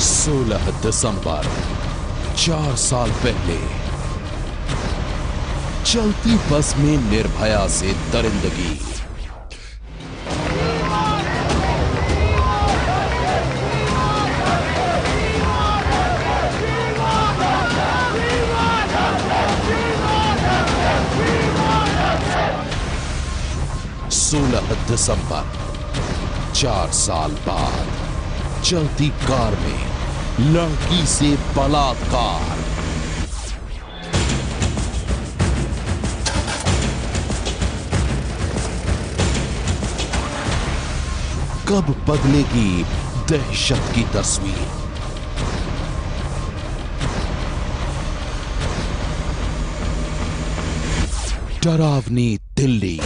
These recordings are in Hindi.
16 दिसंबर 4 साल पहले चलती बस में निर्भया से दरिंदगी। दिसंबर 4 साल बाद चलती कार में लड़की से बलात्कार। कब बदलेगी दहशत की तस्वीर? डरावनी दिल्ली।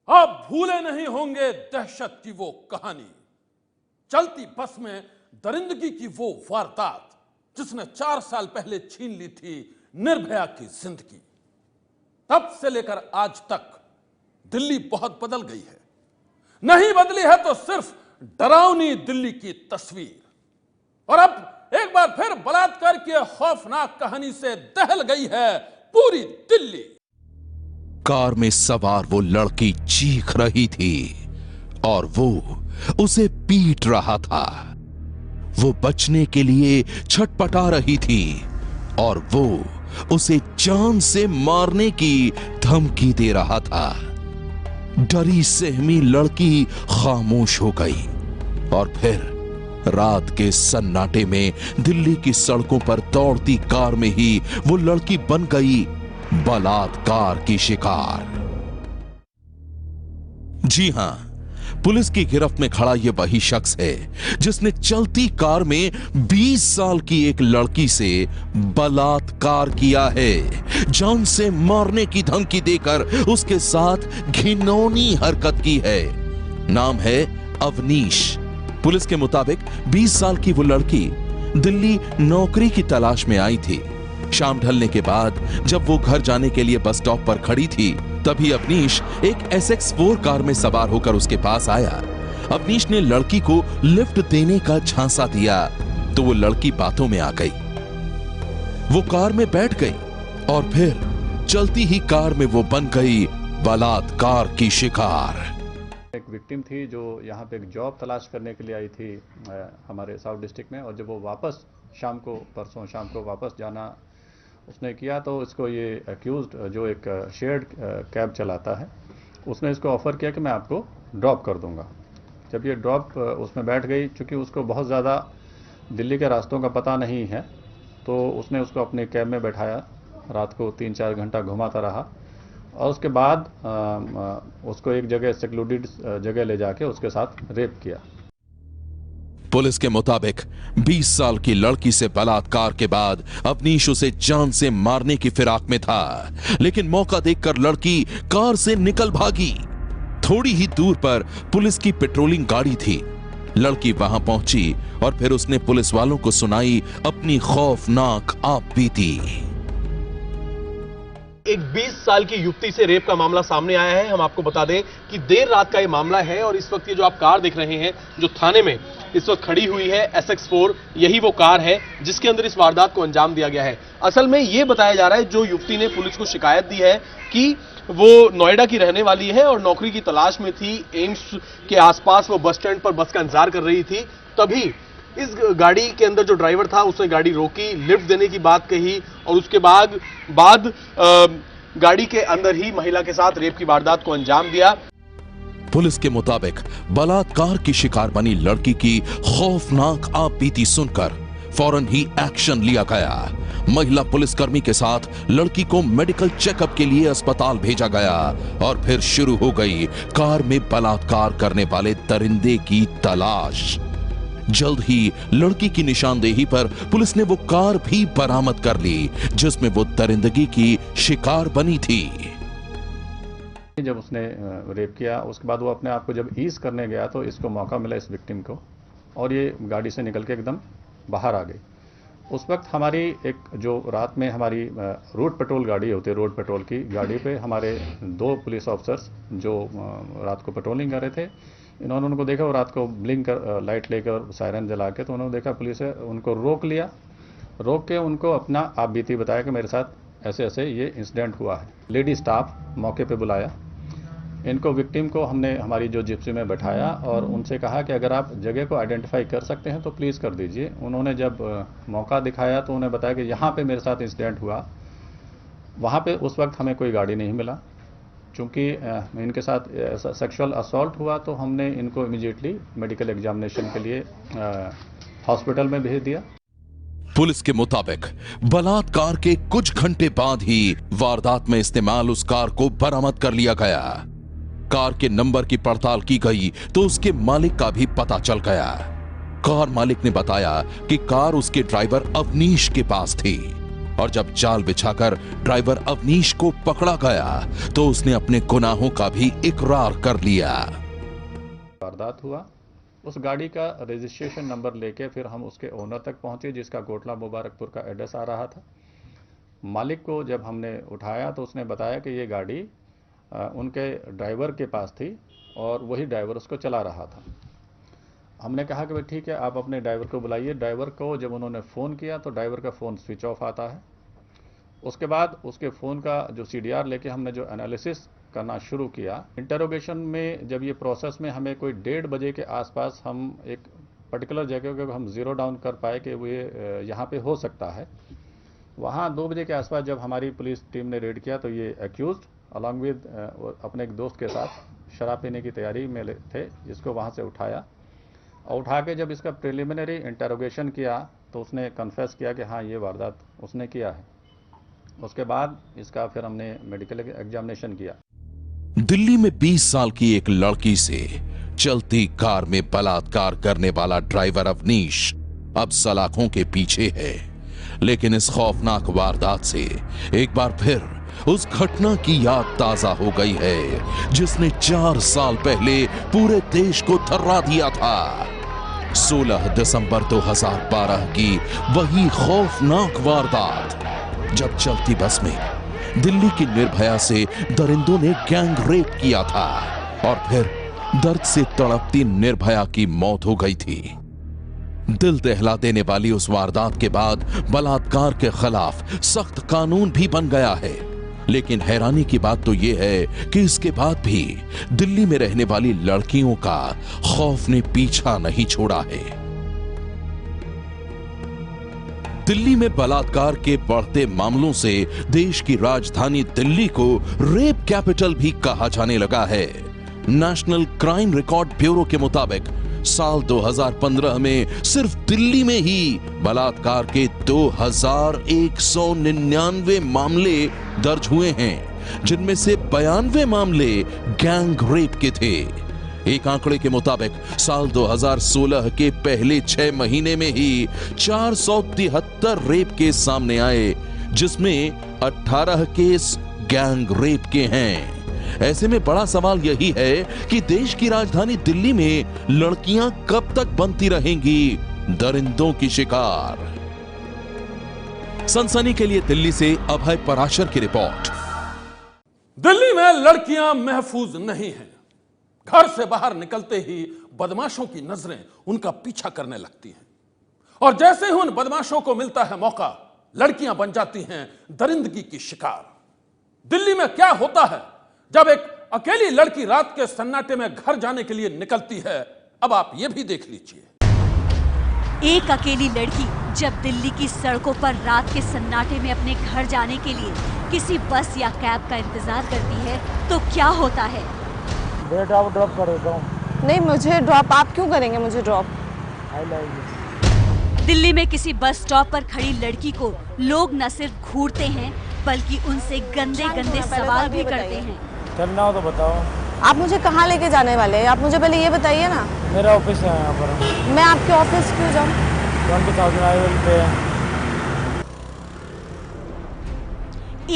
अब भूले नहीं होंगे दहशत की वो कहानी, चलती बस में दरिंदगी की वो वारदात जिसने 4 साल पहले छीन ली थी निर्भया की जिंदगी। तब से लेकर आज तक दिल्ली बहुत बदल गई है। नहीं बदली है तो सिर्फ डरावनी दिल्ली की तस्वीर। और अब एक बार फिर बलात्कार की खौफनाक कहानी से दहल गई है पूरी दिल्ली। कार में सवार वो लड़की चीख रही थी और वो उसे पीट रहा था। वो बचने के लिए छटपटा रही थी और वो उसे जान से मारने की धमकी दे रहा था। डरी सहमी लड़की खामोश हो गई और फिर रात के सन्नाटे में दिल्ली की सड़कों पर दौड़ती कार में ही वो लड़की बन गई बलात्कार की शिकार। जी हां, पुलिस की गिरफ्त में खड़ा यह वही शख्स है जिसने चलती कार में 20 साल की एक लड़की से बलात्कार किया है। जान से मारने की धमकी देकर उसके साथ घिनौनी हरकत की है। नाम है अवनीश। पुलिस के मुताबिक 20 साल की वो लड़की दिल्ली नौकरी की तलाश में आई थी। शाम ढलने के बाद जब वो घर जाने के लिए बस स्टॉप पर खड़ी थी, तभी अवनीश एक SX4 कार में सवार होकर उसके पास आया। अवनीश ने लड़की को लिफ्ट देने का झांसा दिया तो वो लड़की बातों में आ गई। वो कार में बैठ गई और फिर चलती ही कार में वो बन गई बलात्कार की शिकार। एक विक्टिम थी जो यहाँ पे एक जॉब तलाश करने के लिए आई थी हमारे साउथ डिस्ट्रिक्ट में, और जब वो वापस परसों शाम को वापस जाना उसने किया तो इसको ये अक्यूज्ड जो एक शेयर्ड कैब चलाता है, उसने इसको ऑफ़र किया कि मैं आपको ड्रॉप कर दूंगा। जब ये ड्रॉप उसमें बैठ गई, चूँकि उसको बहुत ज़्यादा दिल्ली के रास्तों का पता नहीं है, तो उसने उसको अपने कैब में बैठाया, रात को 3-4 घंटा घुमाता रहा और उसके बाद उसको एक जगह सेक्लूडेड जगह ले जाके उसके साथ रेप किया। पुलिस के मुताबिक 20 साल की लड़की से बलात्कार के बाद अवनीश उसे जान से मारने की फिराक में था, लेकिन मौका देखकर लड़की कार से निकल भागी। थोड़ी ही दूर पर पुलिस की पेट्रोलिंग गाड़ी थी। लड़की वहां पहुंची और फिर उसने पुलिस वालों को सुनाई अपनी खौफनाक आपबीती। एक 20 साल की युवती से रेप का मामला सामने आया है। हम आपको बता दें कि देर रात का ये मामला है और इस वक्त ये जो आप कार देख रहे हैं जो थाने में इस वक्त खड़ी हुई है SX4, यही वो कार है जिसके अंदर इस वारदात को अंजाम दिया गया है। असल में ये बताया जा रहा है, जो युवती ने पुलिस को शिकायत दी है कि वो नोएडा की रहने वाली है और नौकरी की तलाश में थी। एम्स के आसपास वो बस स्टैंड पर बस का इंतजार कर रही थी, तभी इस गाड़ी के अंदर जो ड्राइवर था उसने गाड़ी रोकी, लिफ्ट देने की बात कही और उसके बाद गाड़ी के अंदर ही महिला के साथ रेप की वारदात को अंजाम दिया। पुलिस के मुताबिक बलात्कार की शिकार बनी लड़की की खौफनाक आपबीती सुनकर फौरन ही एक्शन लिया गया। महिला पुलिसकर्मी के साथ लड़की को मेडिकल चेकअप के लिए अस्पताल भेजा गया और फिर शुरू हो गई कार में बलात्कार करने वाले दरिंदे की तलाश। जल्द ही लड़की की निशानदेही पर पुलिस ने वो कार भी बरामद कर ली जिसमें वो दरिंदगी की शिकार बनी थी। जब उसने रेप किया उसके बाद वो अपने आप को जब ईज करने गया तो इसको मौका मिला, इस विक्टिम को, और ये गाड़ी से निकल के एकदम बाहर आ गई। उस वक्त हमारी एक जो रात में हमारी रोड पेट्रोल गाड़ी होती है, रोड पेट्रोल की गाड़ी पे हमारे 2 पुलिस ऑफिसर्स जो रात को पेट्रोलिंग कर रहे थे, इन्होंने उनको देखा और रात को ब्लिंक कर लाइट लेकर सायरन जला के, तो उन्होंने देखा पुलिस है, उनको रोक लिया। रोक के उनको अपना आप बीती बताया कि मेरे साथ ऐसे ऐसे ये इंसिडेंट हुआ है। लेडी स्टाफ मौके पे बुलाया, इनको विक्टिम को हमने हमारी जो जिप्सी में बैठाया और उनसे कहा कि अगर आप जगह को आइडेंटिफाई कर सकते हैं तो प्लीज़ कर दीजिए। उन्होंने जब मौका दिखाया तो उन्हें बताया कि यहाँ पे मेरे साथ इंसिडेंट हुआ। वहाँ पे उस वक्त हमें कोई गाड़ी नहीं मिला। चूँकि इनके साथ सेक्सुअल असॉल्ट हुआ तो हमने इनको इमीडिएटली मेडिकल एग्जामिनेशन के लिए हॉस्पिटल में भेज दिया। पुलिस के मुताबिक बलात्कार के कुछ घंटे बाद ही वारदात में इस्तेमाल उस कार को बरामद कर लिया गया। कार के नंबर की पड़ताल की गई तो उसके मालिक का भी पता चल गया। कार मालिक ने बताया कि कार उसके ड्राइवर अवनीश के पास थी और जब जाल बिछाकर ड्राइवर अवनीश को पकड़ा गया तो उसने अपने गुनाहों का भी इकरार कर लिया। वारदात हुआ, उस गाड़ी का रजिस्ट्रेशन नंबर लेके फिर हम उसके ओनर तक पहुंचे जिसका कोटला मुबारकपुर का एड्रेस आ रहा था। मालिक को जब हमने उठाया तो उसने बताया कि ये गाड़ी उनके ड्राइवर के पास थी और वही ड्राइवर उसको चला रहा था। हमने कहा कि भाई ठीक है, आप अपने ड्राइवर को बुलाइए। ड्राइवर को जब उन्होंने फ़ोन किया तो ड्राइवर का फ़ोन स्विच ऑफ आता है। उसके बाद उसके फ़ोन का जो CDR लेके हमने जो एनालिसिस करना शुरू किया। इंटरोगेशन में जब ये प्रोसेस में हमें कोई 1:30 बजे के आसपास हम एक पर्टिकुलर जगह को हम ज़ीरो डाउन कर पाए कि वो ये यहाँ पे हो सकता है। वहाँ 2 बजे के आसपास जब हमारी पुलिस टीम ने रेड किया तो ये एक्यूज्ड अलॉन्ग विद अपने एक दोस्त के साथ शराब पीने की तैयारी में थे, जिसको वहाँ से उठाया और उठा के जब इसका प्रिलिमिनरी इंटरोगेशन किया तो उसने कन्फेस किया कि हाँ ये वारदात उसने किया है। उसके बाद इसका फिर हमने मेडिकल एग्जामिनेशन किया। दिल्ली में 20 साल की एक लड़की से चलती कार में बलात्कार करने वाला ड्राइवर अवनीश अब सलाखों के पीछे है, लेकिन इस खौफनाक वारदात से एक बार फिर उस घटना की याद ताजा हो गई है जिसने 4 साल पहले पूरे देश को थर्रा दिया था। 16 दिसंबर 2012 की वही खौफनाक वारदात जब चलती बस में दिल्ली की निर्भया से दरिंदों ने गैंग रेप किया था और फिर दर्द से तड़पती निर्भया की मौत हो गई थी। दिल दहला देने वाली उस वारदात के बाद बलात्कार के खिलाफ सख्त कानून भी बन गया है, लेकिन हैरानी की बात तो यह है कि इसके बाद भी दिल्ली में रहने वाली लड़कियों का खौफ ने पीछा नहीं छोड़ा है। दिल्ली में बलात्कार के बढ़ते मामलों से देश की राजधानी दिल्ली को रेप कैपिटल भी कहा जाने लगा है। नेशनल क्राइम रिकॉर्ड ब्यूरो के मुताबिक साल 2015 में सिर्फ दिल्ली में ही बलात्कार के 2199 मामले दर्ज हुए हैं, जिनमें से 92 मामले गैंग रेप के थे। एक आंकड़े के मुताबिक साल 2016 के पहले 6 महीने में ही 473 रेप केस सामने आए, जिसमें 18 केस गैंग रेप के हैं। ऐसे में बड़ा सवाल यही है कि देश की राजधानी दिल्ली में लड़कियां कब तक बनती रहेंगी दरिंदों की शिकार। सनसनी के लिए दिल्ली से अभय पराशर की रिपोर्ट। दिल्ली में लड़कियां महफूज नहीं हैं। घर से बाहर निकलते ही बदमाशों की नजरें उनका पीछा करने लगती हैं और जैसे ही उन बदमाशों को मिलता है मौका, लड़कियां बन जाती हैं दरिंदगी की शिकार। दिल्ली में क्या होता है जब एक अकेली लड़की रात के सन्नाटे में घर जाने के लिए निकलती है, अब आप यह भी देख लीजिए। एक अकेली लड़की जब दिल्ली की सड़कों पर रात के सन्नाटे में अपने घर जाने के लिए किसी बस या कैब का इंतजार करती है तो क्या होता है? ड्रॉप कर देता हूँ। नहीं, मुझे ड्रॉप आप क्यों करेंगे? मुझे ड्रॉप। दिल्ली में किसी बस स्टॉप पर खड़ी लड़की को लोग न सिर्फ घूरते हैं बल्कि उनसे गंदे गंदे सवाल भी करते हैं। चलना हो तो बताओ। आप मुझे कहाँ लेके जाने वाले हैं? आप मुझे पहले ये बताइए ना। मेरा ऑफिस है यहाँ पर। मैं आपके ऑफिस क्यों जाऊँ? 20,000 हाईवे पे।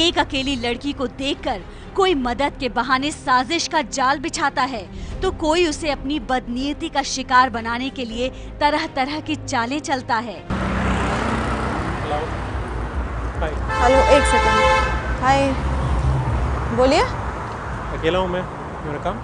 एक अकेली लड़की को देखकर कोई मदद के बहाने साजिश का जाल बिछाता है तो कोई उसे अपनी बदनीयती का शिकार बनाने के लिए तरह तरह की चालें चलता है। हेलो, एक सेकंड। हाय, बोलिए। अकेला हूँ मैं, मेरा काम।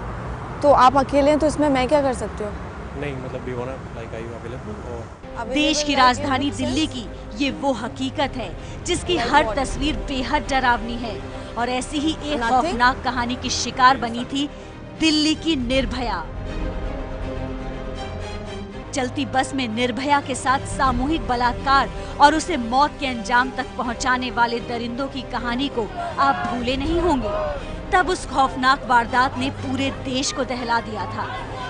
तो आप अकेले हैं तो इसमें मैं क्या कर सकती हूँ? नहीं मतलब we want like I you available और देश की राजधानी दिल्ली की ये वो हकीकत है जिसकी हर तस्वीर बेहद डरावनी है और ऐसी ही एक खौफनाक कहानी की शिकार बनी थी दिल्ली की निर्भया। चलती बस में निर्भया के साथ सामूहिक बलात्कार और उसे मौत के अंजाम तक पहुंचाने वाले दरिंदों की कहानी को आप भूले नहीं होंगे। तब उस खौफनाक वारदात ने पूरे देश को दहला दिया था,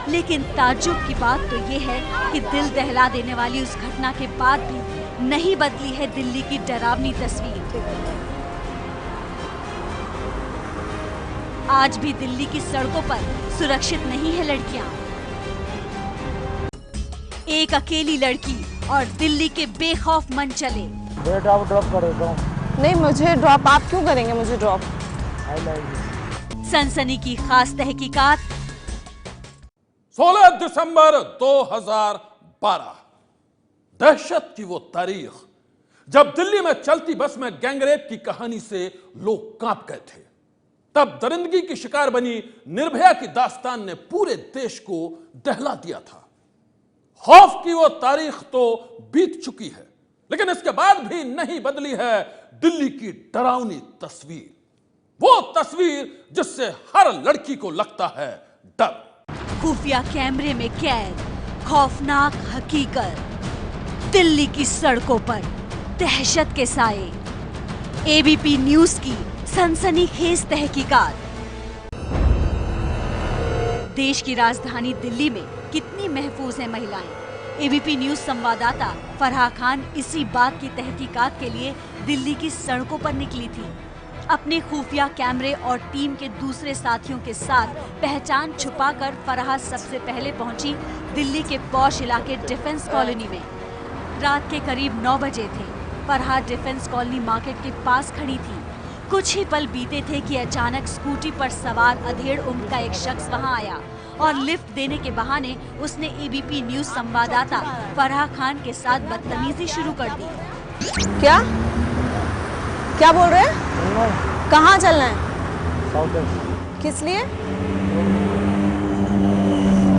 लेकिन ताज्जुब की बात तो ये है कि दिल दहला देने वाली उस घटना के बाद भी नहीं बदली है दिल्ली की डरावनी तस्वीर। आज भी दिल्ली की सड़कों पर सुरक्षित नहीं है लड़कियां। एक अकेली लड़की और दिल्ली के बेखौफ मन चले। ड्रॉप कर देता हूं। नहीं, मुझे ड्रॉप आप क्यों करेंगे? मुझे ड्रॉप। सनसनी की खास तहकीकात 16 दिसंबर 2012, दहशत की वो तारीख जब दिल्ली में चलती बस में गैंगरेप की कहानी से लोग कांप गए थे। तब दरिंदगी की शिकार बनी निर्भया की दास्तान ने पूरे देश को दहला दिया था। खौफ की वो तारीख तो बीत चुकी है, लेकिन इसके बाद भी नहीं बदली है दिल्ली की डरावनी तस्वीर। वो तस्वीर जिससे हर लड़की को लगता है डर। खुफिया कैमरे में कैद खौफनाक हकीकत, दिल्ली की सड़कों पर दहशत के साए। एबीपी न्यूज की सनसनीखेज तहकीकात। देश की राजधानी दिल्ली में कितनी महफूज है महिलाएं? एबीपी न्यूज संवाददाता फराह खान इसी बात की तहकीकात के लिए दिल्ली की सड़कों पर निकली थी। अपने खुफिया कैमरे और टीम के दूसरे साथियों के साथ पहचान छुपाकर फराह सबसे पहले पहुंची दिल्ली के पॉश इलाके डिफेंस कॉलोनी में। रात के करीब 9 बजे थे। फराह डिफेंस कॉलोनी मार्केट के पास खड़ी थी। कुछ ही पल बीते थे कि अचानक स्कूटी पर सवार अधेड़ उम्र का एक शख्स वहां आया और लिफ्ट देने के बहाने उसने एबीपी न्यूज संवाददाता फराह खान के साथ बदतमीजी शुरू कर दी। क्या क्या बोल रहे हैं? कहाँ चलना है? किस लिए?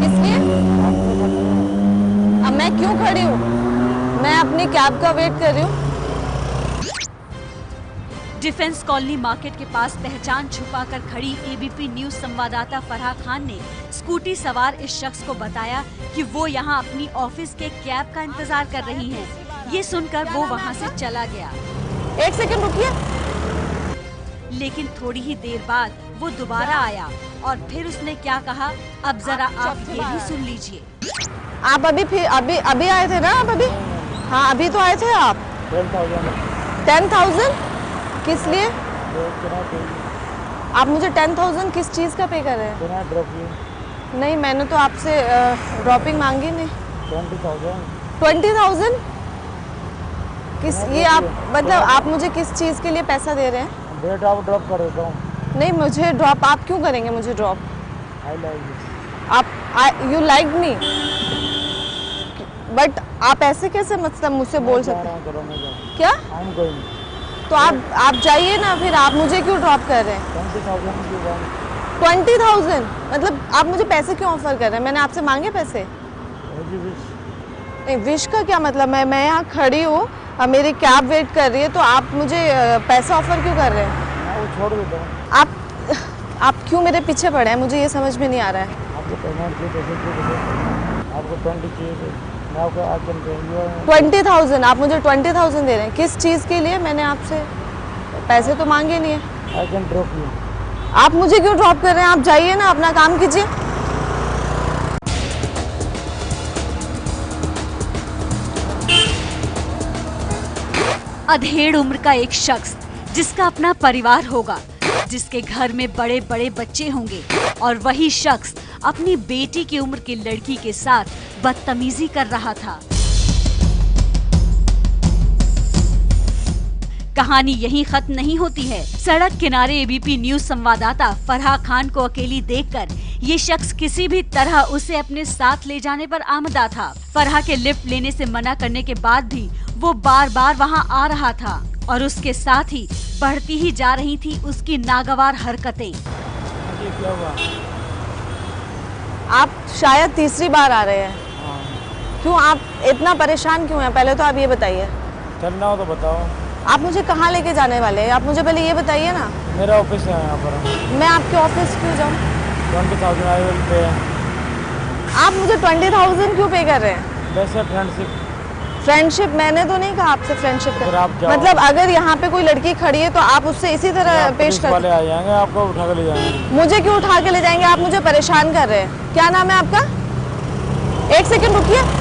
किस लिए? अब मैं क्यों खड़ी हूँ? मैं अपनी कैब का वेट कर रही हूँ। डिफेंस कॉलोनी मार्केट के पास पहचान छुपाकर खड़ी एबीपी न्यूज संवाददाता फराह खान ने स्कूटी सवार इस शख्स को बताया कि वो यहाँ अपनी ऑफिस के कैब का इंतजार कर रही हैं। ये सुनकर वो वहाँ से चला गया। 1 सेकंड रुकिए। लेकिन थोड़ी ही देर बाद वो दोबारा आया और फिर उसने क्या कहा, अब जरा आप ये भी सुन लीजिए। आप अभी आए थे ना? आप अभी? हाँ, अभी तो आए थे आप। 10,000 किस लिए? आप मुझे 10,000 किस चीज़ का पे कर रहे हैं? नहीं, मैंने तो आपसे ड्रॉपिंग मांगी नहीं। 20,000 किस ये आप मतलब आप मुझे किस चीज़ के लिए पैसा दे रहे हैं? ड्रॉप कर देता हूँ। नहीं, मुझे ड्रॉप आप क्यों करेंगे? मुझे ड्रॉप आप यू लाइक मी, बट आप ऐसे कैसे मतलब मुझसे बोल सकते हैं? क्या? तो आप जाइए ना, फिर आप मुझे क्यों ड्रॉप कर रहे हैं? 20,000 मतलब आप मुझे पैसे क्यों ऑफर कर रहे हैं? मैंने आपसे मांगे पैसे? नहीं, विश का क्या मतलब? मैं यहाँ खड़ी हूँ, मेरी कैब वेट कर रही है, तो आप मुझे पैसा ऑफर क्यों कर रहे हैं? वो छोड़ देता हूँ। आप क्यों मेरे पीछे पड़े हैं? मुझे ये समझ में नहीं आ रहा है। आपको पेमेंट चाहिए, पैसे चाहिए, आपको 20 चाहिए, मैं आपको आज 20,000 आप मुझे 20,000 दे रहे हैं? किस चीज़ के लिए? मैंने आपसे पैसे तो मांगे नहीं है। I can drop you. आप मुझे क्यों ड्रॉप कर रहे हैं? आप जाइए ना, अपना काम कीजिए। अधेड़ उम्र का एक शख्स जिसका अपना परिवार होगा, जिसके घर में बड़े बड़े बच्चे होंगे, और वही शख्स अपनी बेटी की उम्र की लड़की के साथ बदतमीजी कर रहा था। कहानी यहीं खत्म नहीं होती है। सड़क किनारे एबीपी न्यूज संवाददाता फराह खान को अकेली देखकर ये शख्स किसी भी तरह उसे अपने साथ ले जाने पर आमदा था। फराह के लिफ्ट लेने से मना करने के बाद भी वो बार बार वहां आ रहा था और उसके साथ ही बढ़ती ही जा रही थी उसकी नागवार हरकतें। आप शायद तीसरी बार आ रहे हैं। हाँ क्यों आप इतना परेशान क्यों हैं? पहले तो आप ये बताइए। चलना हो तो बताओ। आप मुझे कहाँ लेके जाने वाले हैं? आप मुझे पहले ये बताइए ना। मेरा ऑफिस है यहाँ पर। मैं आपके ऑफिस क्यों जाऊँ? 20,000 आई विल पे। आप मुझे 20,000 क्यों पे कर रहे हैं? वैसे फ्रेंडशिप। फ्रेंडशिप मैंने तो नहीं कहा आपसे फ्रेंडशिप फिर कर। आप जाओ। मतलब अगर यहाँ पे कोई लड़की खड़ी है तो आप उससे इसी तरह पेश पुलिस वाले कर। आ जाएंगे, आपको उठा के ले जाएंगे। मुझे क्यों उठा के ले जाएंगे? आप मुझे परेशान कर रहे हैं। क्या नाम है आपका? एक सेकंड रुकिए।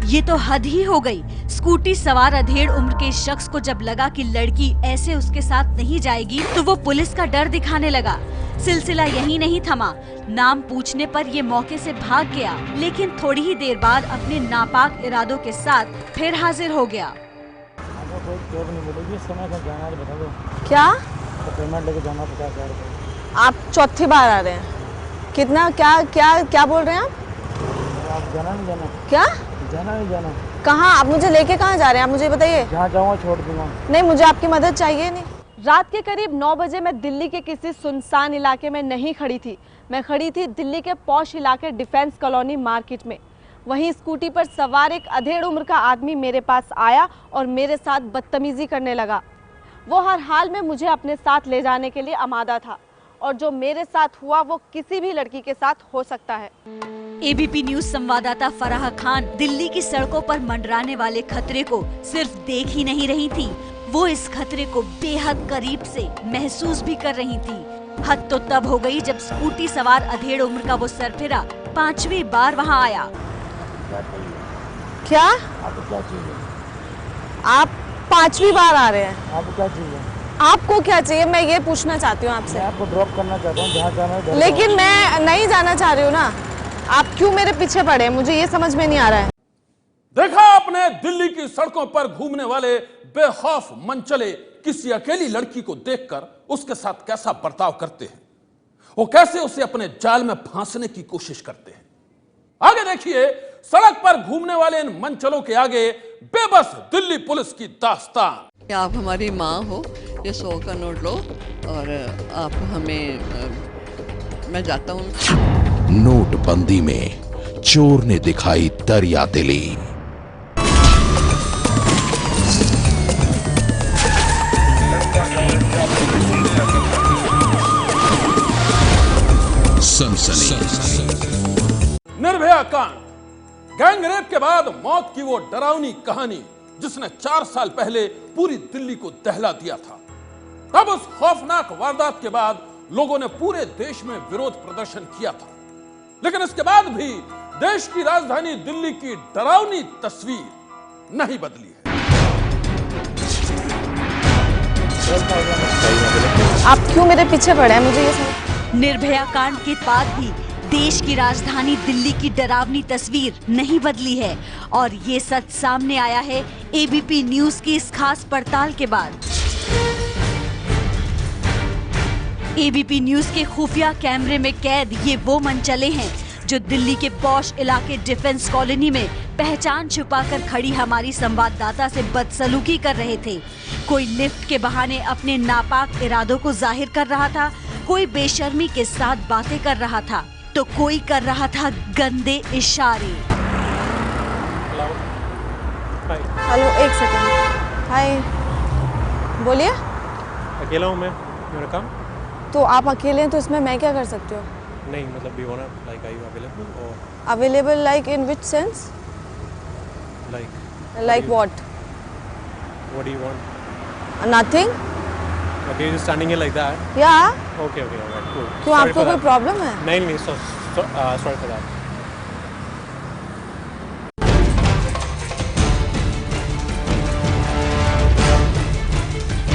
ये तो हद ही हो गई। स्कूटी सवार अधेड़ उम्र के शख्स को जब लगा कि लड़की ऐसे उसके साथ नहीं जाएगी तो वो पुलिस का डर दिखाने लगा। सिलसिला यही नहीं थमा। नाम पूछने पर ये मौके से भाग गया, लेकिन थोड़ी ही देर बाद अपने नापाक इरादों के साथ फिर हाजिर हो गया। आपको कोई कैब नहीं मिलेगी, समय से जाना है, बता दो। क्या? तो पेमेंट लेके जाना 50,000 रुपये। आप चौथी बार आ रहे हैं। कितना? क्या क्या क्या बोल रहे हैं आप? आप जाना नहीं जाना? क्या जाना नहीं जाना? कहाँ? आप मुझे लेके कहाँ जा रहे हैं? आप मुझे बताइए। जहाँ जाऊँगा छोड़ दूंगा। नहीं, मुझे आपकी मदद चाहिए नहीं। रात के करीब 9 बजे मैं दिल्ली के किसी सुनसान इलाके में नहीं खड़ी थी। मैं खड़ी थी दिल्ली के पॉश इलाके डिफेंस कॉलोनी मार्केट में। वहीं स्कूटी पर सवार एक अधेड़ उम्र का आदमी मेरे पास आया और मेरे साथ बदतमीजी करने लगा। वो हर हाल में मुझे अपने साथ ले जाने के लिए आमादा था और जो मेरे साथ हुआ वो किसी भी लड़की के साथ हो सकता है। एबीपी न्यूज संवाददाता फराह खान दिल्ली की सड़कों पर मंडराने वाले खतरे को सिर्फ देख ही नहीं रही थी, वो इस खतरे को बेहद करीब से महसूस भी कर रही थी। हद तो तब हो गई जब स्कूटी सवार अधेड़ उम्र का वो सरफिरा 5वीं बार वहां आया। क्या? आपको क्या चाहिए? आप 5वीं बार आ रहे हैं? आपको क्या चाहिए? आपको क्या चाहिए? मैं ये पूछना चाहती हूँ आपसे। मैं आपको ड्रॉप करना चाहता हूँ, जहाँ जाना है। लेकिन मैं नहीं जाना चाह रही हूँ ना। आप क्यों मेरे पीछे पड़े? मुझे ये समझ में नहीं आ रहा है। देखा आपने दिल्ली की सड़कों पर घूमने वाले बेखौफ मनचले किसी अकेली लड़की को देखकर उसके साथ कैसा बर्ताव करते हैं, वो कैसे उसे अपने जाल में फांसने की कोशिश करते हैं। आगे देखिए, सड़क पर घूमने वाले इन मनचलों के आगे बेबस दिल्ली पुलिस की दास्तान। आप हमारी माँ हो, ये 100 का नोट लो और आप हमें मैं जाता हूँ। नोटबंदी में चोर ने दिखाई दरिया दिली। सनसनी। निर्भया कांड, गैंगरेप के बाद मौत की वो डरावनी कहानी जिसने 4 साल पहले पूरी दिल्ली को दहला दिया था। तब उस खौफनाक वारदात के बाद लोगों ने पूरे देश में विरोध प्रदर्शन किया था, लेकिन इसके बाद भी देश की राजधानी दिल्ली की डरावनी तस्वीर नहीं बदली है। आप क्यों मेरे पीछे पड़े हैं? मुझे ये समझ। निर्भया कांड के बाद भी देश की राजधानी दिल्ली की डरावनी तस्वीर नहीं बदली है और ये सच सामने आया है एबीपी न्यूज की इस खास पड़ताल के बाद। एबीपी न्यूज के खुफिया कैमरे में कैद ये वो मनचले हैं जो दिल्ली के पॉश इलाके डिफेंस कॉलोनी में पहचान छुपाकर खड़ी हमारी संवाददाता से बदसलूकी कर रहे थे। कोई लिफ्ट के बहाने अपने नापाक इरादों को जाहिर कर रहा था, कोई बेशर्मी के साथ बातें कर रहा था, तो कोई कर रहा था गंदे इशारे। हेलो, एक सेकंड। हाय, बोलिए। अकेला हूँ मैं, मेरा काम। तो आप अकेले हैं तो इसमें मैं क्या कर सकती हूँ? नहीं मतलब भी होना, लाइक आई यू अवेलेबल और available like in which sense? Like what? What do you want? Nothing. Okay, you standing here like that? Yeah. Okay okay alright, cool. क्यों, आपको कोई प्रॉब्लम है? नहीं नहीं, सॉरी फॉर दैट।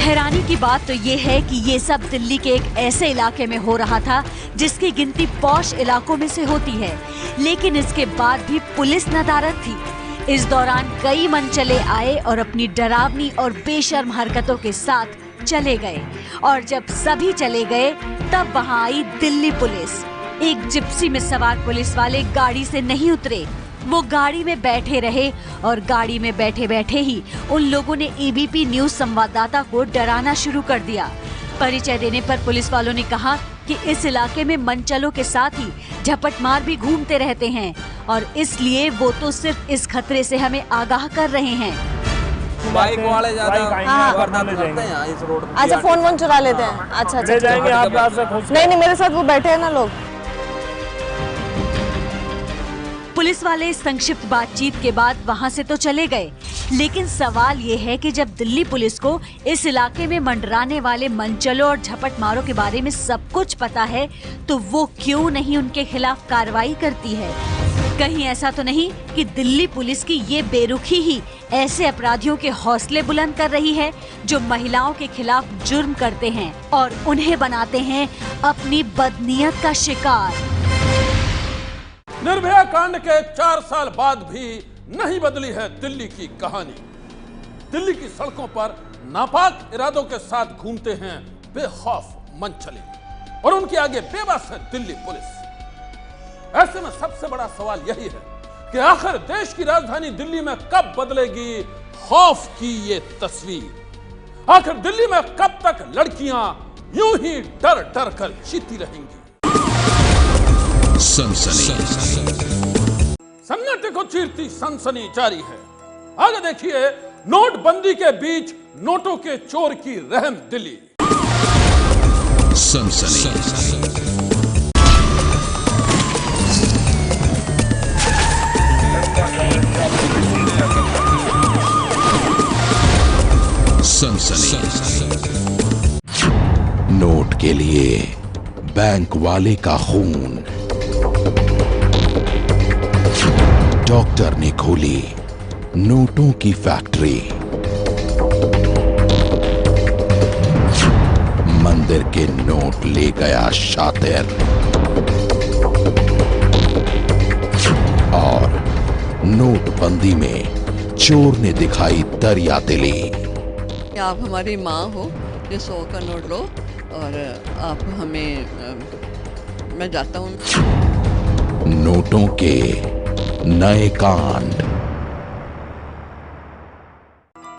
हैरानी की बात तो ये है कि ये सब दिल्ली के एक ऐसे इलाके में हो रहा था जिसकी गिनती पॉश इलाकों में से होती है, लेकिन इसके बाद भी पुलिस नदारद थी। इस दौरान कई मनचले आए और अपनी डरावनी और बेशर्म हरकतों के साथ चले गए और जब सभी चले गए तब वहां आई दिल्ली पुलिस। एक जिप्सी में सवार पुलिस वाले गाड़ी से नहीं उतरे, वो गाड़ी में बैठे रहे और गाड़ी में बैठे बैठे ही उन लोगों ने एबीपी न्यूज संवाददाता को डराना शुरू कर दिया। परिचय देने पर पुलिस वालों ने कहा कि इस इलाके में मनचलों के साथ ही झपटमार भी घूमते रहते हैं और इसलिए वो तो सिर्फ इस खतरे से हमें आगाह कर रहे हैं। बाइक वाले ज्यादा वारदात करते हैं इस रोड पे। अच्छा, फोन वोन चुरा लेते हैं। अच्छा ले जाएंगे आप नहीं, मेरे साथ वो बैठे हैं ना लोग। पुलिस वाले इस संक्षिप्त बातचीत के बाद वहां से तो चले गए, लेकिन सवाल ये है कि जब दिल्ली पुलिस को इस इलाके में मंडराने वाले मनचलों और झपटमारों के बारे में सब कुछ पता है तो वो क्यों नहीं उनके खिलाफ कार्रवाई करती है? कहीं ऐसा तो नहीं कि दिल्ली पुलिस की ये बेरुखी ही ऐसे अपराधियों के हौसले बुलंद कर रही है जो महिलाओं के खिलाफ जुर्म करते हैं और उन्हें बनाते हैं अपनी बदनीयत का शिकार। निर्भया कांड के 4 साल बाद भी नहीं बदली है दिल्ली की कहानी। दिल्ली की सड़कों पर नापाक इरादों के साथ घूमते हैं बेखौफ मनचले और उनके आगे बेबस है दिल्ली पुलिस। ऐसे में सबसे बड़ा सवाल यही है कि आखिर देश की राजधानी दिल्ली में कब बदलेगी खौफ की ये तस्वीर? आखिर दिल्ली में कब तक लड़कियां यूं ही डर डर कर जीती रहेंगी? सन्नाटे को चीरती सनसनी जारी है। आगे देखिए नोटबंदी के बीच नोटों के चोर की रहम दिली। नोट के लिए बैंक वाले का खून, डॉक्टर ने खोली नोटों की फैक्ट्री, मंदिर के नोट ले गया शातिर और नोटबंदी में चोर ने दिखाई दरियादिली। आप हमारी माँ हो, ये 100 का नोट लो और आप हमें मैं जाता हूँ। नोटों के नए कांड।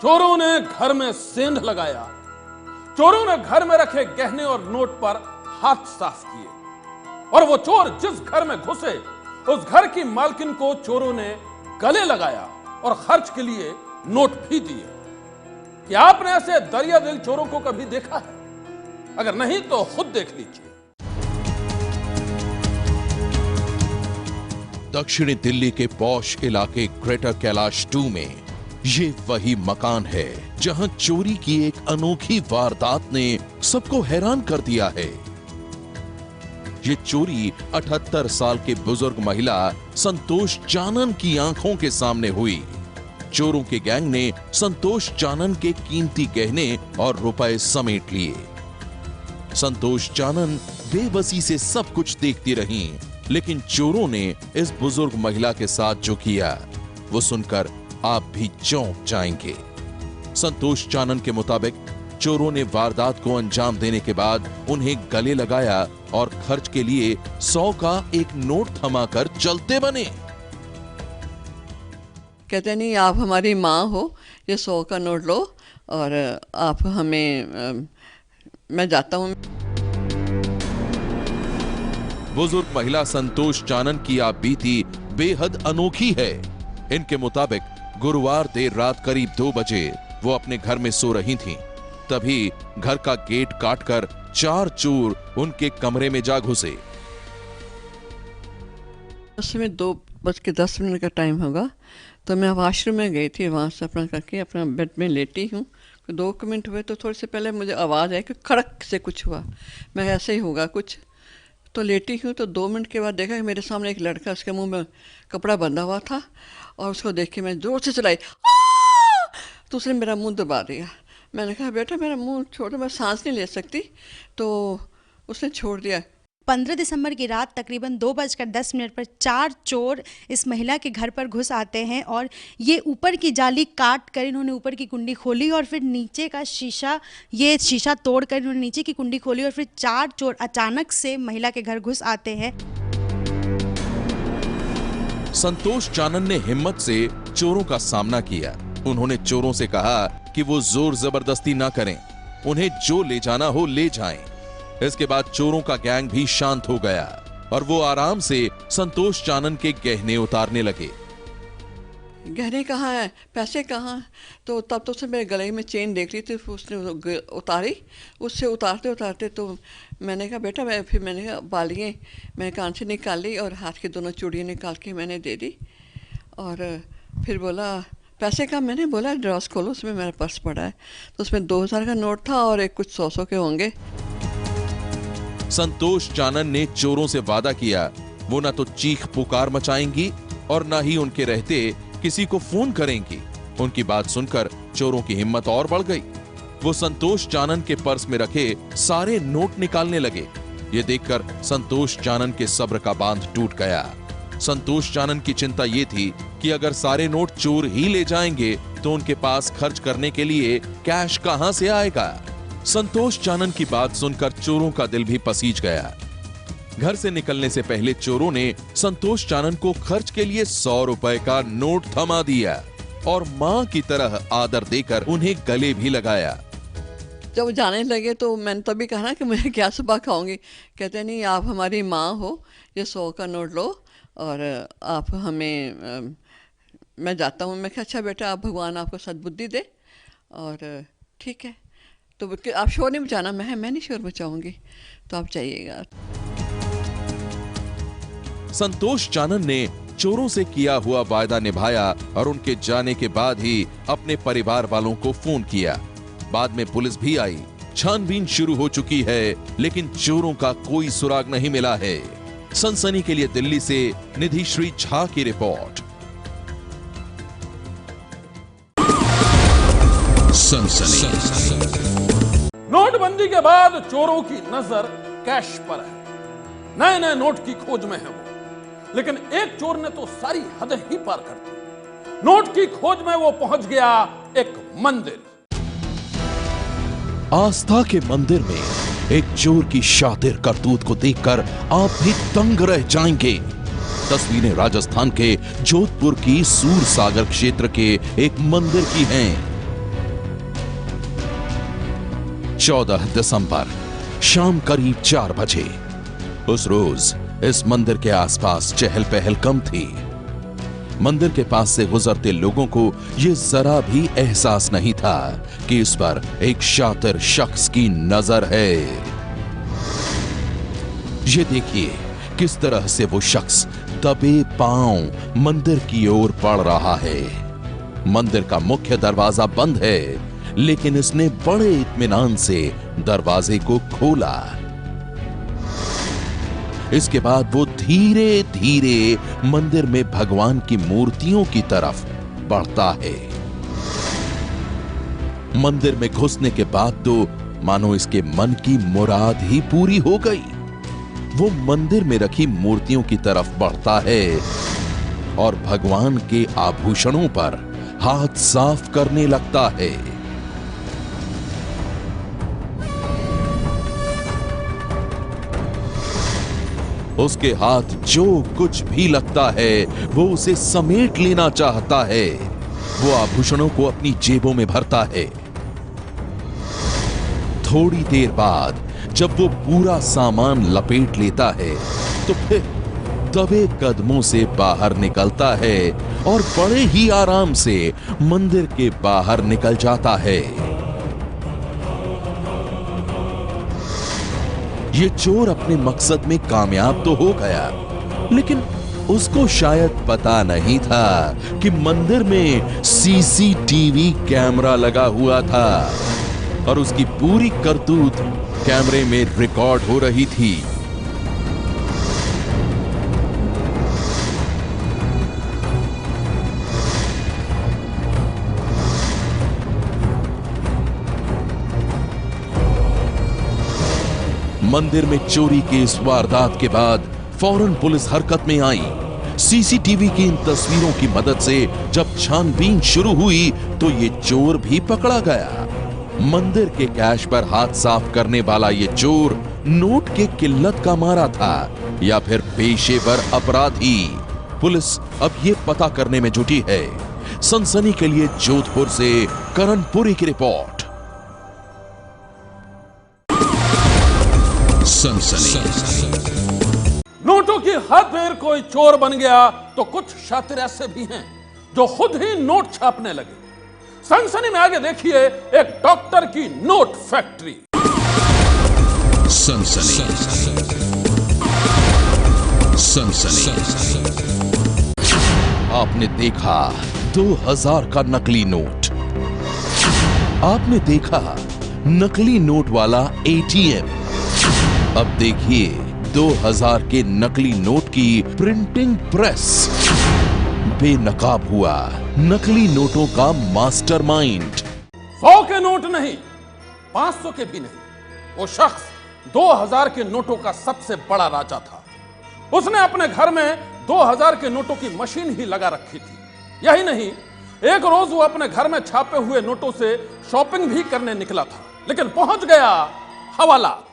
चोरों ने घर में सेंध लगाया। चोरों ने घर में रखे गहने और नोट पर हाथ साफ किए और वो चोर जिस घर में घुसे उस घर की मालकिन को चोरों ने गले लगाया और खर्च के लिए नोट भी दिए। क्या आपने ऐसे दरिया दिल चोरों को कभी देखा है? अगर नहीं तो खुद देख लीजिए। दक्षिणी दिल्ली के पॉश इलाके ग्रेटर कैलाश 2 में ये वही मकान है जहां चोरी की एक अनोखी वारदात ने सबको हैरान कर दिया है। ये चोरी 78 साल के बुजुर्ग महिला संतोष चानन की आंखों के सामने हुई। चोरों के गैंग ने संतोष चानन के कीमती गहने और रुपए समेट लिए। संतोष चानन बेबसी से सब कुछ देखती रहीं, लेकिन चोरों ने इस बुजुर्ग महिला के साथ जो किया वो सुनकर आप भी चौंक जाएंगे। संतोष चानन के मुताबिक चोरों ने वारदात को अंजाम देने के बाद उन्हें गले लगाया और खर्च के लिए 100 का एक नोट थमाकर चलते बने। कहते नहीं आप हमारी माँ हो, ये 100 का नोट लो और आप हमें मैं जाता हूँ। बुजुर्ग महिला संतोष चानन की आप बीती बेहद अनोखी है। इनके मुताबिक गुरुवार देर रात करीब 2 बजे वो अपने घर में सो रही थीं। तभी घर का गेट काटकर 4 चोर उनके कमरे में जा घुसे। उस समय 2:10 का टाइम होगा, तो मैं वॉशरूम में गई थी। वहाँ से अपना करके अपना बेड में लेटी हूँ। 2 मिनट हुए तो थोड़े से पहले मुझे आवाज़ आई कि खड़क से कुछ हुआ। मैं ऐसे ही होगा कुछ, तो लेटी हूँ। तो 2 मिनट के बाद देखा कि मेरे सामने एक लड़का, उसके मुंह में कपड़ा बंधा हुआ था और उसको देख के मैं जोर से चलाई, तो उसने मेरा मुंह दबा दिया। मैंने कहा बेटा मेरा मुंह छोड़ो, मैं सांस नहीं ले सकती। तो उसने छोड़ दिया। 15 दिसंबर की रात तकरीबन 2:10 पर 4 चोर इस महिला के घर पर घुस आते हैं और ये ऊपर की जाली काट कर इन्होंने ऊपर की कुंडी खोली और फिर नीचे का शीशा तोड़कर इन्होंने नीचे की कुंडी खोली और फिर 4 चोर अचानक से महिला के घर घुस आते हैं। संतोष चानन ने हिम्मत से चोरों का सामना किया। उन्होंने चोरों से कहा कि वो जोर जबरदस्ती ना करें, उन्हें जो ले जाना हो ले जाएं। इसके बाद चोरों का गैंग भी शांत हो गया और वो आराम से संतोष चानन के गहने उतारने लगे। गहने कहाँ हैं, पैसे कहाँ हैं? तो तब तो उसने मेरे गले में चेन देख ली थी, उसने उतारी। उससे उतारते उतारते तो मैंने कहा बेटा, मैंने कहा बालियाँ मैंने कान से निकाल ली और हाथ की दोनों चूड़ियाँ निकाल के मैंने दे दी। और फिर बोला पैसे का, मैंने बोला ड्रॉस खोलो, उसमें मेरा पर्स पड़ा है। तो उसमें 2000 का नोट था और एक कुछ 100 के होंगे। संतोष चानन ने चोरों से वादा किया वो ना तो चीख पुकार मचाएंगी और ना ही उनके रहते किसी को फोन करेंगी। उनकी बात सुनकर चोरों की हिम्मत और बढ़ गई। वो संतोष चानन के पर्स में रखे सारे नोट निकालने लगे। ये देखकर संतोष चानन के सब्र का बांध टूट गया। संतोष चानन की चिंता ये थी कि अगर सारे नोट चोर ही ले जाएंगे तो उनके पास खर्च करने के लिए कैश कहां से आएगा। संतोष चानन की बात सुनकर चोरों का दिल भी पसीज गया। घर से निकलने से पहले चोरों ने संतोष चानन को खर्च के लिए 100 रुपए का नोट थमा दिया और मां की तरह आदर देकर उन्हें गले भी लगाया। जब जाने लगे तो मैंने तभी कहा ना कि मैं क्या सुबह खाऊंगी। कहते नहीं, आप हमारी माँ हो, ये 100 का नोट लो और आप हमें मैं जाता हूँ। मैं कहा अच्छा बेटा, आप भगवान आपको सद्बुद्धि दे और ठीक है। तो आप शोर नहीं मचाना। मैं नहीं शोर मचाऊंगी, तो आप जाइएगा। संतोष चानन ने चोरों से किया हुआ वायदा निभाया और उनके जाने के बाद ही अपने परिवार वालों को फोन किया। बाद में पुलिस भी आई। छानबीन शुरू हो चुकी है, लेकिन चोरों का कोई सुराग नहीं मिला है। सनसनी के लिए दिल्ली से निधि श्री झा की रिपोर्ट। सनसनी। नोटबंदी के बाद चोरों की नजर कैश पर है। नए नए नोट की खोज में है वो, लेकिन एक चोर ने तो सारी हदें ही पार कर दी। नोट की खोज में वो पहुंच गया एक मंदिर। आस्था के मंदिर में एक चोर की शातिर करतूत को देखकर आप भी दंग रह जाएंगे। तस्वीरें राजस्थान के जोधपुर की सूरसागर क्षेत्र के एक मंदिर की हैं। 14 दिसंबर शाम करीब 4 बजे। उस रोज इस मंदिर के आसपास चहल पहल कम थी। मंदिर के पास से गुजरते लोगों को यह जरा भी एहसास नहीं था कि इस पर एक शातिर शख्स की नजर है। ये देखिए किस तरह से वो शख्स दबे पांव मंदिर की ओर बढ़ रहा है। मंदिर का मुख्य दरवाजा बंद है, लेकिन इसने बड़े इत्मीनान से दरवाजे को खोला। इसके बाद वो धीरे धीरे मंदिर में भगवान की मूर्तियों की तरफ बढ़ता है। मंदिर में घुसने के बाद तो मानो इसके मन की मुराद ही पूरी हो गई। वो मंदिर में रखी मूर्तियों की तरफ बढ़ता है और भगवान के आभूषणों पर हाथ साफ करने लगता है। उसके हाथ जो कुछ भी लगता है वो उसे समेट लेना चाहता है। वो आभूषणों को अपनी जेबों में भरता है। थोड़ी देर बाद जब वो पूरा सामान लपेट लेता है तो फिर दबे कदमों से बाहर निकलता है और बड़े ही आराम से मंदिर के बाहर निकल जाता है। ये चोर अपने मकसद में कामयाब तो हो गया, लेकिन उसको शायद पता नहीं था कि मंदिर में सीसीटीवी कैमरा लगा हुआ था और उसकी पूरी करतूत कैमरे में रिकॉर्ड हो रही थी। मंदिर में चोरी के इस वारदात के बाद फौरन पुलिस हरकत में आई। सीसीटीवी की इन तस्वीरों की मदद से जब छानबीन शुरू हुई तो ये चोर भी पकड़ा गया। मंदिर के कैश पर हाथ साफ करने वाला ये चोर नोट के किल्लत का मारा था या फिर पेशेवर अपराधी। पुलिस अब ये पता करने में जुटी है। सनसनी के लिए जोधपुर से करण पुरी की रिपोर्ट। नोटों की हद पर कोई चोर बन गया तो कुछ शातिर ऐसे भी हैं जो खुद ही नोट छापने लगे। सनसनी में आगे देखिए एक डॉक्टर की नोट फैक्ट्री। आपने देखा 2000 का नकली नोट, आपने देखा नकली नोट वाला एटीएम। अब देखिए 2000 के नकली नोट की प्रिंटिंग प्रेस। बेनकाब हुआ नकली नोटों का मास्टरमाइंड। 100 के नोट नहीं, 500 के भी नहीं, वो शख्स 2000 के नोटों का सबसे बड़ा राजा था। उसने अपने घर में 2000 के नोटों की मशीन ही लगा रखी थी। यही नहीं, एक रोज वो अपने घर में छापे हुए नोटों से शॉपिंग भी करने निकला था, लेकिन पहुंच गया हवालात।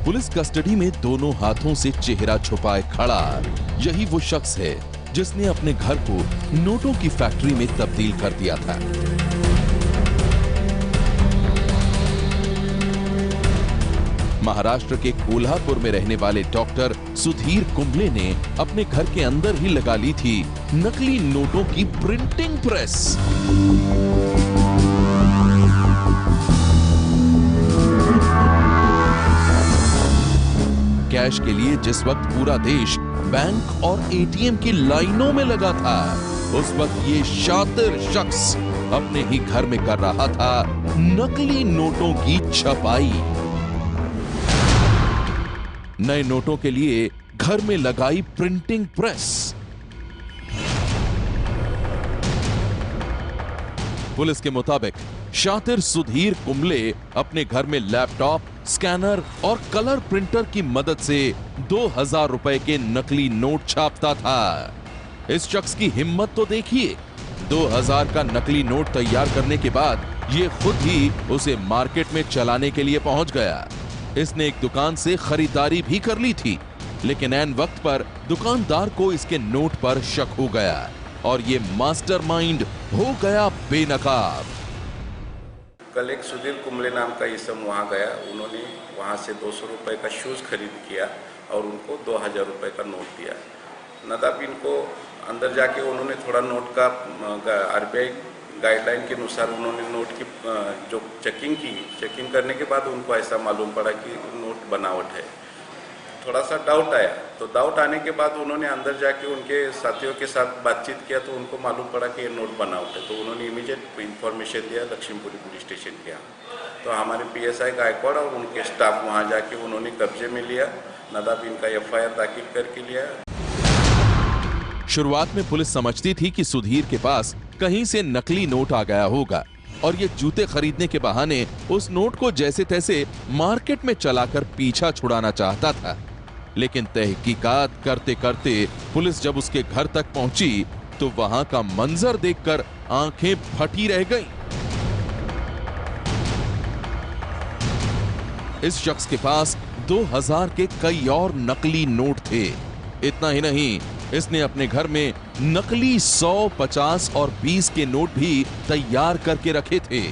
पुलिस कस्टडी में दोनों हाथों से चेहरा छुपाए खड़ा यही वो शख्स है जिसने अपने घर को नोटों की फैक्ट्री में तब्दील कर दिया था। महाराष्ट्र के कोल्हापुर में रहने वाले डॉक्टर सुधीर कुंबले ने अपने घर के अंदर ही लगा ली थी नकली नोटों की प्रिंटिंग प्रेस। कैश के लिए जिस वक्त पूरा देश बैंक और एटीएम की लाइनों में लगा था, उस वक्त ये शातिर शख्स अपने ही घर में कर रहा था नकली नोटों की छपाई। नए नोटों के लिए घर में लगाई प्रिंटिंग प्रेस। पुलिस के मुताबिक शातिर सुधीर कुंबले अपने घर में लैपटॉप, स्कैनर और कलर प्रिंटर की मदद से 2000 रुपए के नकली नोट छापता था। इस शख्स की हिम्मत तो देखिए, 2000 का नकली नोट तैयार करने के बाद ये खुद ही उसे मार्केट में चलाने के लिए पहुंच गया। इसने एक दुकान से खरीदारी भी कर ली थी, लेकिन ऐन वक्त पर दुकानदार को इसके नोट पर शक हो गया और ये मास्टरमाइंड हो गया बेनकाब। कल एक सुधीर कुंबले नाम का इसम वहाँ गया। उन्होंने वहाँ से 200 रुपये का शूज़ खरीद किया और उनको 2000 रुपये का नोट दिया। नदाब इनको अंदर जाके उन्होंने थोड़ा नोट का आरबीआई गाइडलाइन के अनुसार उन्होंने नोट की जो चेकिंग करने के बाद उनको ऐसा मालूम पड़ा कि नोट बनावट है। थोड़ा सा डाउट आया, तो डाउट आने के बाद उन्होंने अंदर जाके उनके साथियों के साथ बातचीत किया तो उनको मालूम पड़ा कि ये नोट बनावट है। तो उन्होंने इमीडिएट इंफॉर्मेशन दिया लक्ष्मीपुरी पुलिस स्टेशन के यहाँ। तो हमारे पीएसआई गायकवाड़ और उनके स्टाफ वहाँ जाके उन्होंने कब्जे में लिया। नदाब इनका एफआईआर दाखिल करके लिया। शुरुआत में पुलिस समझती थी कि सुधीर के पास कहीं से नकली नोट आ गया होगा और ये जूते खरीदने के बहाने उस नोट को जैसे तैसे मार्केट में चलाकर पीछा छुड़ाना चाहता था। लेकिन तहकीकात करते करते पुलिस जब उसके घर तक पहुंची तो वहां का मंजर देखकर आंखें फटी रह गईं। इस शख्स के पास 2000 के कई और नकली नोट थे। इतना ही नहीं, इसने अपने घर में नकली 100, 50 और 20 के नोट भी तैयार करके रखे थे।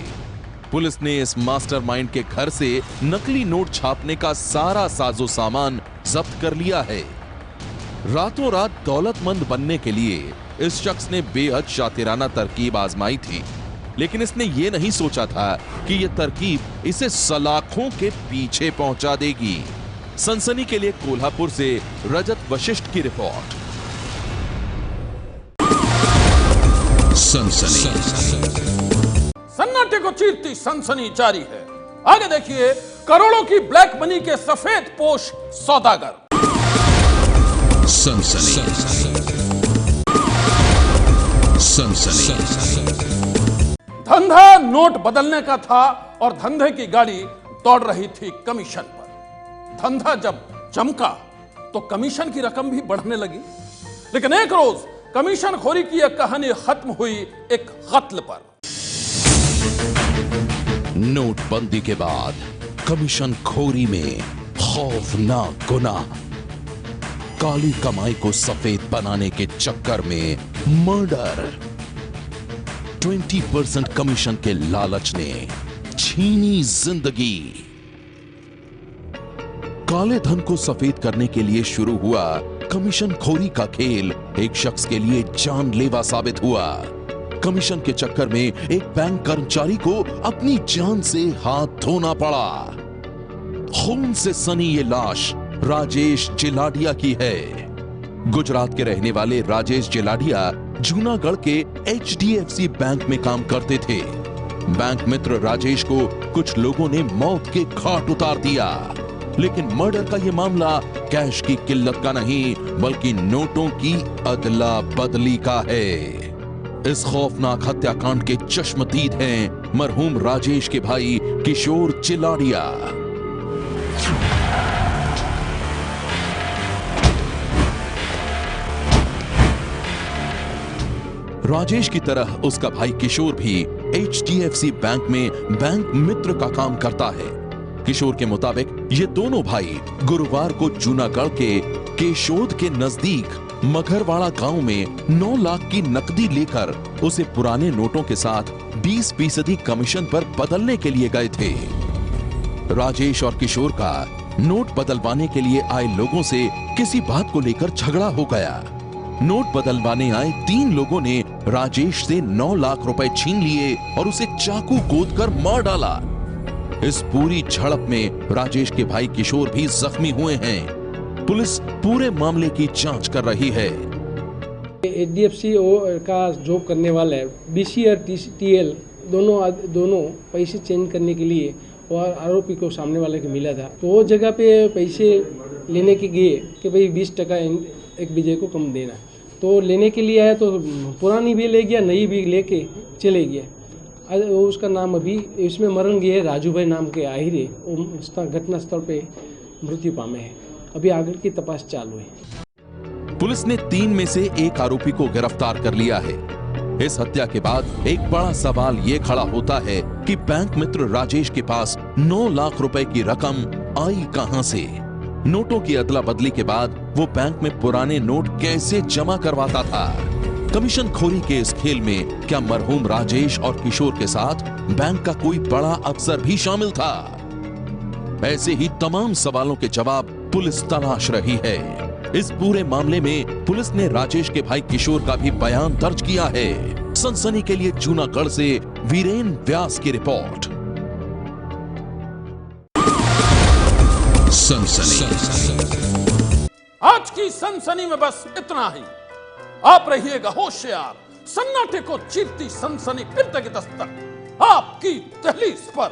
पुलिस ने इस मास्टरमाइंड के घर से नकली नोट छापने का सारा साजो सामान जब्त कर लिया है। रातों रात दौलतमंद बनने के लिए इस शख्स ने बेहद शातिराना तरकीब आजमाई थी, लेकिन इसने ये नहीं सोचा था कि यह तरकीब इसे सलाखों के पीछे पहुंचा देगी। सनसनी के लिए कोल्हापुर से रजत वशिष्ठ की रिपोर्ट। सन्नाटे को चीरती सनसनी जारी है। आगे देखिए करोड़ों की ब्लैक मनी के सफेद पोश सौदागर। धंधा नोट बदलने का था और धंधे की गाड़ी दौड़ रही थी कमीशन पर। धंधा जब चमका तो कमीशन की रकम भी बढ़ने लगी। लेकिन एक रोज कमीशन खोरी की यह कहानी खत्म हुई एक कत्ल पर। नोटबंदी के बाद कमीशन खोरी में खौफनाक गुनाह। काली कमाई को सफेद बनाने के चक्कर में मर्डर। 20% कमीशन के लालच ने छीनी जिंदगी। काले धन को सफेद करने के लिए शुरू हुआ कमीशन खोरी का खेल एक शख्स के लिए जानलेवा साबित हुआ। कमीशन के चक्कर में एक बैंक कर्मचारी को अपनी जान से हाथ धोना पड़ा। खून से सनी ये लाश राजेश जिलाडिया की है। गुजरात के रहने वाले राजेश जिलाडिया जूनागढ़ के HDFC बैंक में काम करते थे। बैंक मित्र राजेश को कुछ लोगों ने मौत के घाट उतार दिया, लेकिन मर्डर का यह मामला कैश की किल्लत का नहीं बल्कि नोटों की अदला बदली का है। इस खौफनाक हत्याकांड के चश्मदीद हैं मरहूम राजेश के भाई किशोर चिलाडिया। राजेश की तरह उसका भाई किशोर भी HDFC बैंक में बैंक मित्र का काम करता है। किशोर के मुताबिक ये दोनों भाई गुरुवार को जूनागढ़ के केशोद के नजदीक मघरवाड़ा गांव में 9 लाख की नकदी लेकर उसे पुराने नोटों के साथ 20% कमीशन पर बदलने के लिए गए थे। राजेश और किशोर का नोट बदलवाने के लिए आए लोगों से किसी बात को लेकर झगड़ा हो गया। नोट बदलवाने आए 3 लोगों ने राजेश से 9 लाख रुपए छीन लिए और उसे चाकू गोदकर मार डाला। इस पूरी झड़प में राजेश के भाई किशोर भी जख्मी हुए हैं। पुलिस पूरे मामले की जांच कर रही है। HDFC का जॉब करने वाला है, BC और TL दोनों पैसे चेंज करने के लिए और आरोपी को सामने वाले को मिला था, तो वो जगह पे पैसे लेने के गए कि भाई 20% एक बीजे को कम देना, तो लेने के लिए आया तो पुरानी भी ले गया, नई भी लेके चले गया। उसका नाम अभी इसमें मरण गए राजू भाई नाम के आहिरे, वो घटना स्थल पे मृत्यु पामे है। अभी आगे की तपास चालू है। पुलिस ने 3 में से एक आरोपी को गिरफ्तार कर लिया है। इस हत्या के बाद एक बड़ा सवाल ये खड़ा होता है कि बैंक मित्र राजेश के पास 9 लाख रुपए की रकम आई कहां से? नोटों की अदला बदली के बाद वो बैंक में पुराने नोट कैसे जमा करवाता था? कमीशन खोरी के इस खेल में क्या मरहूम राजेश और किशोर के साथ बैंक का कोई बड़ा अफसर भी शामिल था? ऐसे ही तमाम सवालों के जवाब पुलिस तलाश रही है। इस पूरे मामले में पुलिस ने राजेश के भाई किशोर का भी बयान दर्ज किया है। सनसनी के लिए जूनागढ़ से वीरेन व्यास की रिपोर्ट। आज की सनसनी में बस इतना ही। आप रहिएगा होशियार, सन्नाटे को चीरती सनसनी फिर तक दस्तक आपकी दहलीज पर।